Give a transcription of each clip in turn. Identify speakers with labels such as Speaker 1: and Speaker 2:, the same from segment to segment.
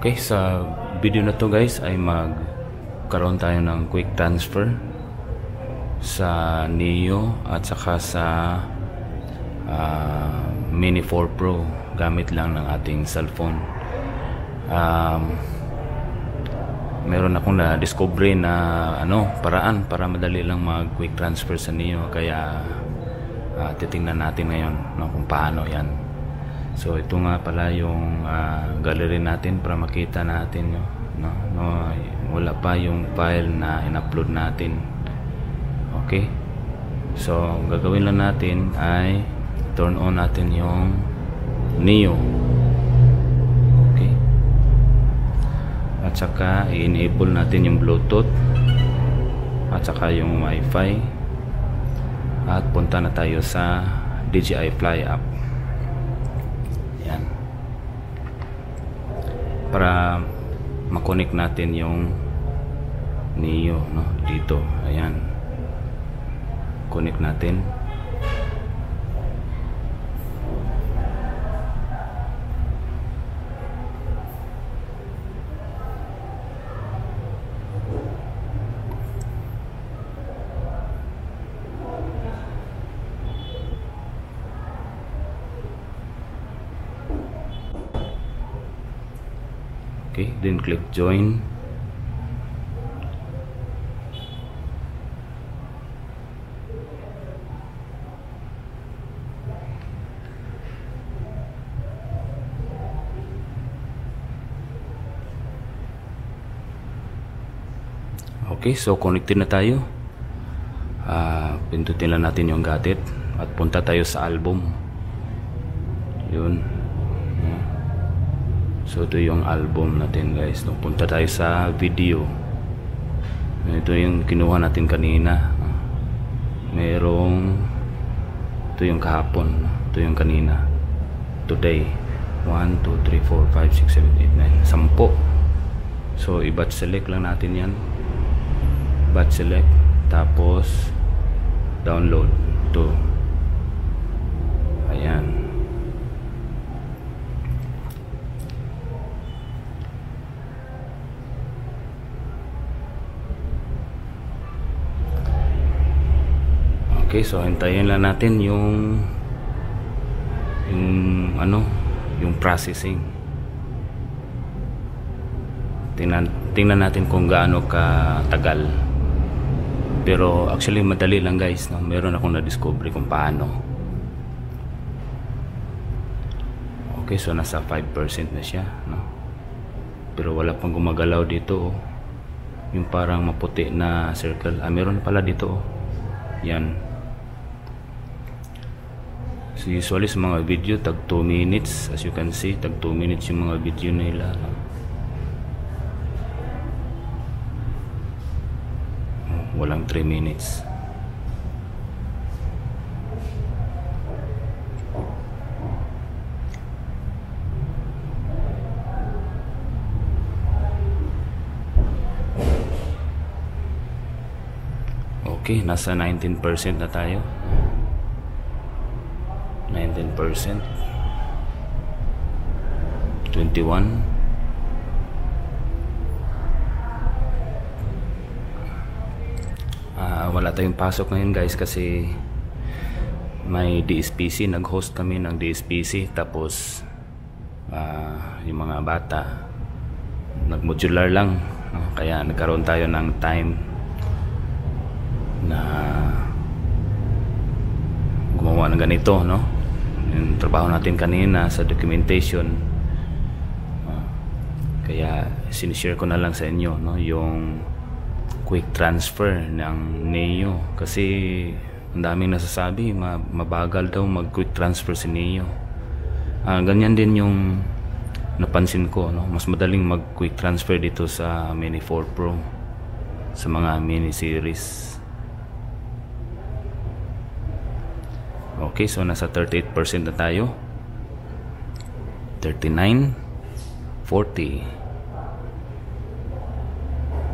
Speaker 1: Okay, sa video na to guys ay magkaroon tayo ng quick transfer sa Neo at saka sa Mini 4 Pro gamit lang ng ating cellphone. Meron akong na-discover na paraan para madali lang mag-quick transfer sa Neo, kaya titingnan natin ngayon kung paano yan. So ito nga pala yung gallery natin para makita natin wala pa yung file na in-upload natin. Okay, so gagawin lang natin ay turn on natin yung Neo. Okay, at saka i-enable natin yung Bluetooth at saka yung Wi-Fi, at punta na tayo sa DJI Fly app. Yan, para makonect natin yung Neo dito. Ayan, connect natin. Okay, then click join. Okay, so connected na tayo. Pindutin lang natin yung gadget at punta tayo sa album. Yun. So ito yung album natin guys. Punta tayo sa video. Ito yung kinuha natin kanina. Ito yung kahapon. Ito yung kanina. Today. 1, 2, 3, 4, 5, 6, 7, 8, 9. 10. So i-batch select lang natin yan. Batch select. Tapos download. Ito. Ayan. Okay, so hintayin lang natin yung processing. Tingnan natin kung gaano katagal. Pero actually madali lang guys, meron akong na-discover kung paano. Okay, so nasa 5% na siya, pero wala pang gumagalaw dito. Yung parang maputi na circle, meron pala dito. Yan. So usually sa mga video tag 2 minutes, as you can see, tag 2 minutes yung mga video nila. Walang 3 minutes. Okay, nasa 19% na tayo. 19%, 21, wala tayong pasok ngayon guys kasi may DSPC, nag-host kami ng DSPC, tapos yung mga bata nag-modular lang, kaya nagkaroon tayo ng time na gumawa ng ganito, yung trabaho natin kanina sa documentation. Kaya sinishare ko na lang sa inyo yung quick transfer ng Neo, kasi ang daming nasasabi mabagal daw mag quick transfer si Neo. Ganyan din yung napansin ko, mas madaling mag quick transfer dito sa Mini 4 Pro, sa mga mini series. Okay, so nasa 38% na tayo. 39, 40.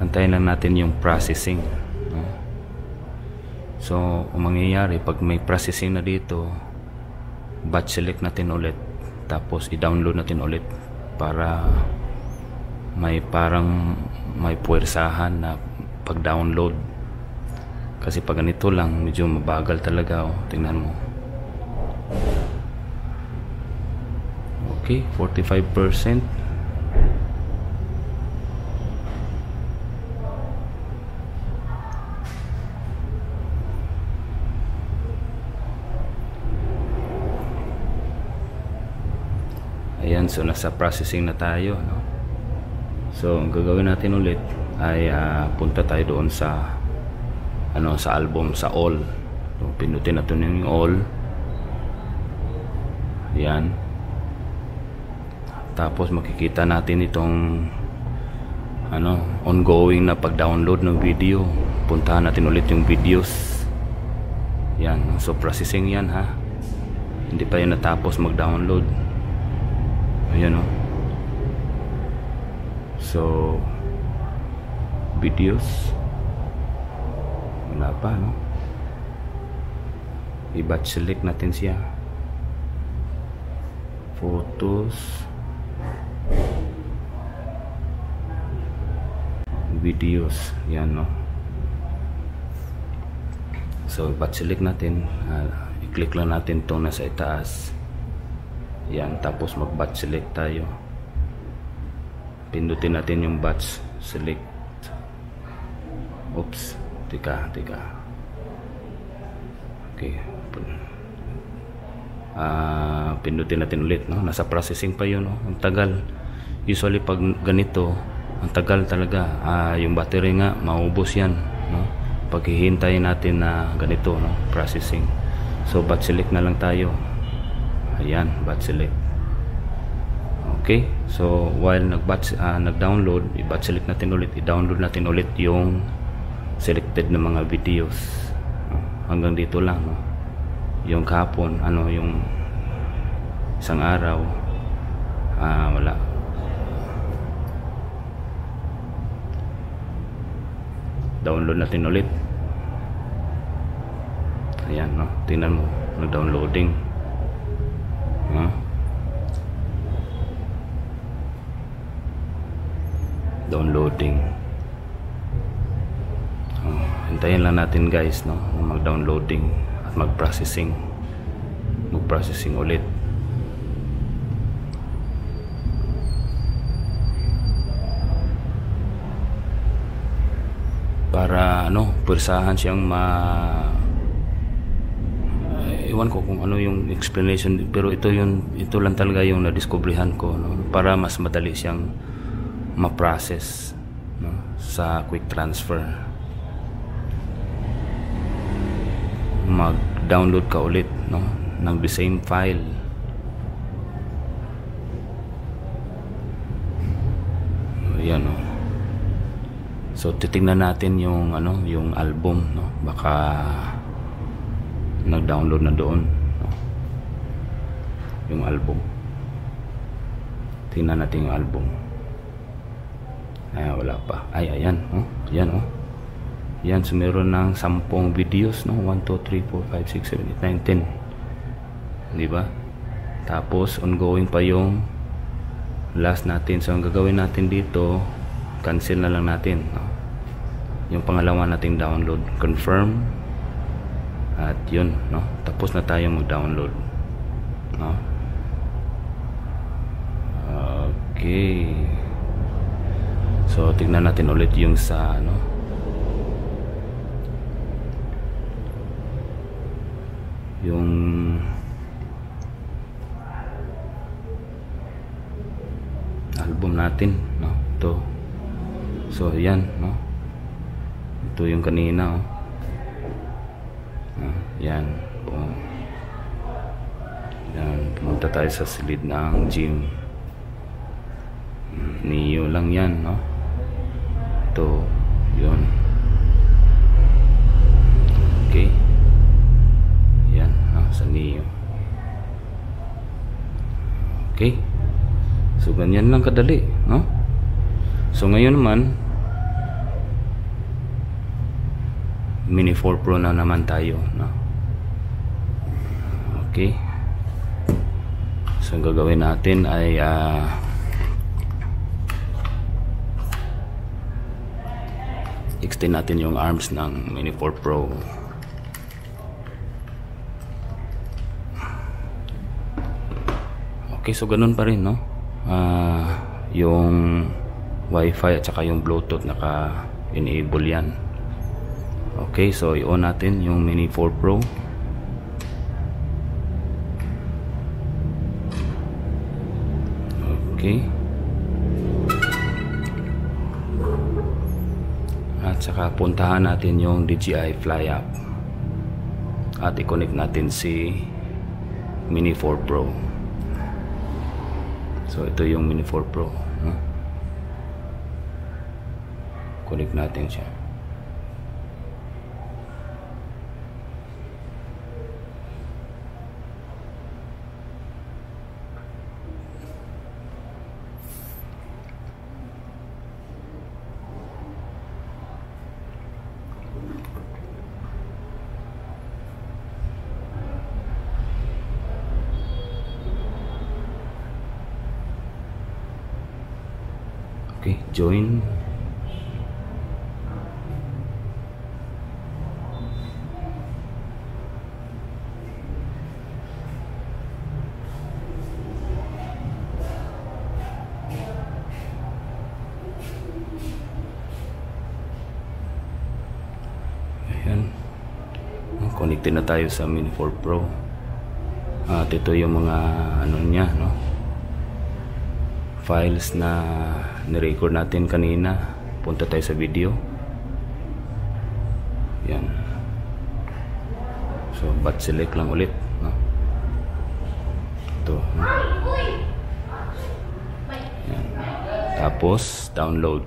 Speaker 1: Antayin lang natin yung processing. So, ang mangyayari pag may processing na dito, batch select natin ulit, tapos i-download natin ulit para may parang may puwersahan na pag-download. Kasi pag ganito lang, medyo mabagal talaga. Tingnan mo. Okay, 45%. Ayan, so nasa processing na tayo, no? So ang gagawin natin ulit ay punta tayo doon sa sa album, sa all. So, pinutin natin yung all. Ayan. Tapos makikita natin itong ongoing na pag-download ng video. Puntahan natin ulit yung videos. Yan, so processing yan, ha. Hindi pa yan natapos mag-download. Ayan, so videos wala pa, no? I-batch select natin siya. Photos, videos, yan, no? So batch select natin, i-click lang natin itong nasa itaas. Yan, tapos mag-batch select tayo. Pindutin natin yung batch select. Oops, tika. Okay. Pindutin natin ulit, no? Nasa processing pa yun, no? Ang tagal. Usually pag ganito, ang tagal talaga. Yung battery nga, maubos yan, no? Pag hihintayin natin na ganito, no? Processing. So batch select na lang tayo. Ayan, batch select. Okay, so while nag-download, i-batch select natin ulit, i-download natin ulit yung selected na mga videos. Hanggang dito lang, no? Yung kahapon, yung isang araw, wala. Download natin ulit. Ayan, no? Tingnan mo, nag-downloading. Downloading. Hintayin lang natin, guys, no? Mag-downloading at mag-processing ulit. Para pwersahan siyang iwan ko kung ano yung explanation, pero ito lang talaga yung na-discoveryhan ko, no? Para mas madali siyang ma-process, no? Sa quick transfer. Mag-download ka ulit, no? Ng the same file. Ayan, no? So titingnan natin yung yung album, no? Baka nag-download na doon, no? Yung album. Tingnan natin yung album. Wala pa. Ayan, yan, yan, so meron ng 10 videos, no? 1, 2, 3, 4, 5, 6, 7, 8, 9, 10. Diba? Tapos ongoing pa yung last natin. So ang gagawin natin dito, cancel na lang natin, no? Yung pangalawa nating download, confirm, at yun, no? Tapos na tayo mag-download, no? Okay, so tignan natin ulit yung sa yung album natin, no? Ito. So yan, no? Ito yung kanina, yan. Yan, pumunta tayo sa silid ng gym. Neo lang yan, no? Ito, yun. Okay. Yan, no? Sa Neo. Okay. So ganyan lang kadali, no? So ngayon naman, Mini 4 Pro na naman tayo, no? Okay. So ang gagawin natin ay extend natin yung arms ng Mini 4 Pro. Okay, so ganun pa rin, no? Yung Wi-Fi at saka yung Bluetooth naka-enable yan. Okay, so i-on natin yung Mini 4 Pro. Okay. At saka puntahan natin yung DJI Fly app. At i-connect natin si Mini 4 Pro. So ito yung Mini 4 Pro, no? Connect natin siya. Okay, join. Ayan. Connected na tayo sa Mini 4 Pro. At ito yung mga ano niya, no? Files na ni-record natin kanina. Punta tayo sa video. Yan. So but select lang ulit, no? Ito, no? Yan. Tapos download.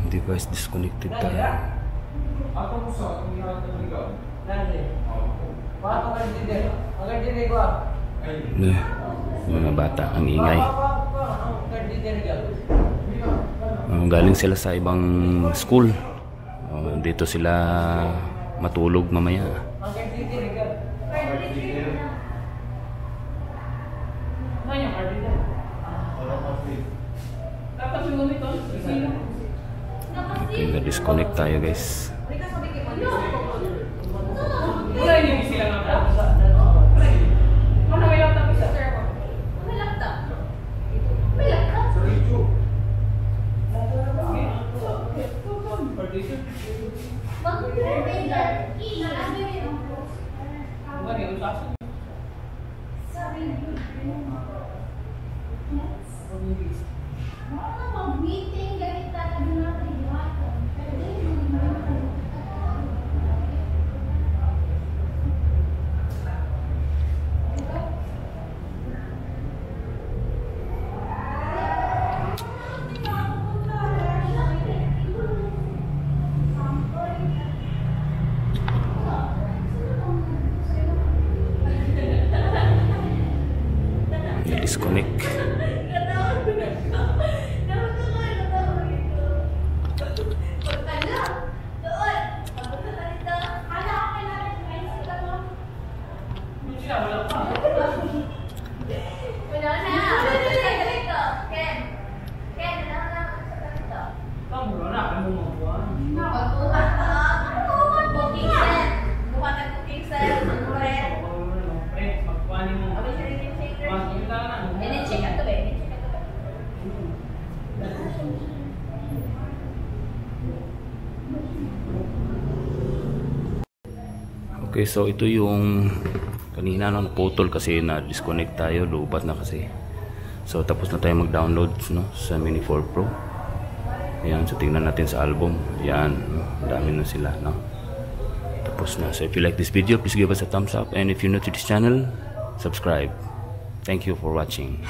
Speaker 1: Device disconnected tayo. Mga bata ang ingay. Galing sila sa ibang school. Dito sila matulog mamaya. Okay, na-disconnect tayo, guys. Disconnect. Okay, so ito yung kanina, no, naputol kasi na-disconnect tayo, lubat na kasi. So tapos na tayo mag-download, no, sa Mini 4 Pro. Ayan, so tingnan natin sa album. Ayan, no, dami na sila, no. Tapos na. So if you like this video, please give us a thumbs up, and if you're new to this channel, subscribe. Thank you for watching.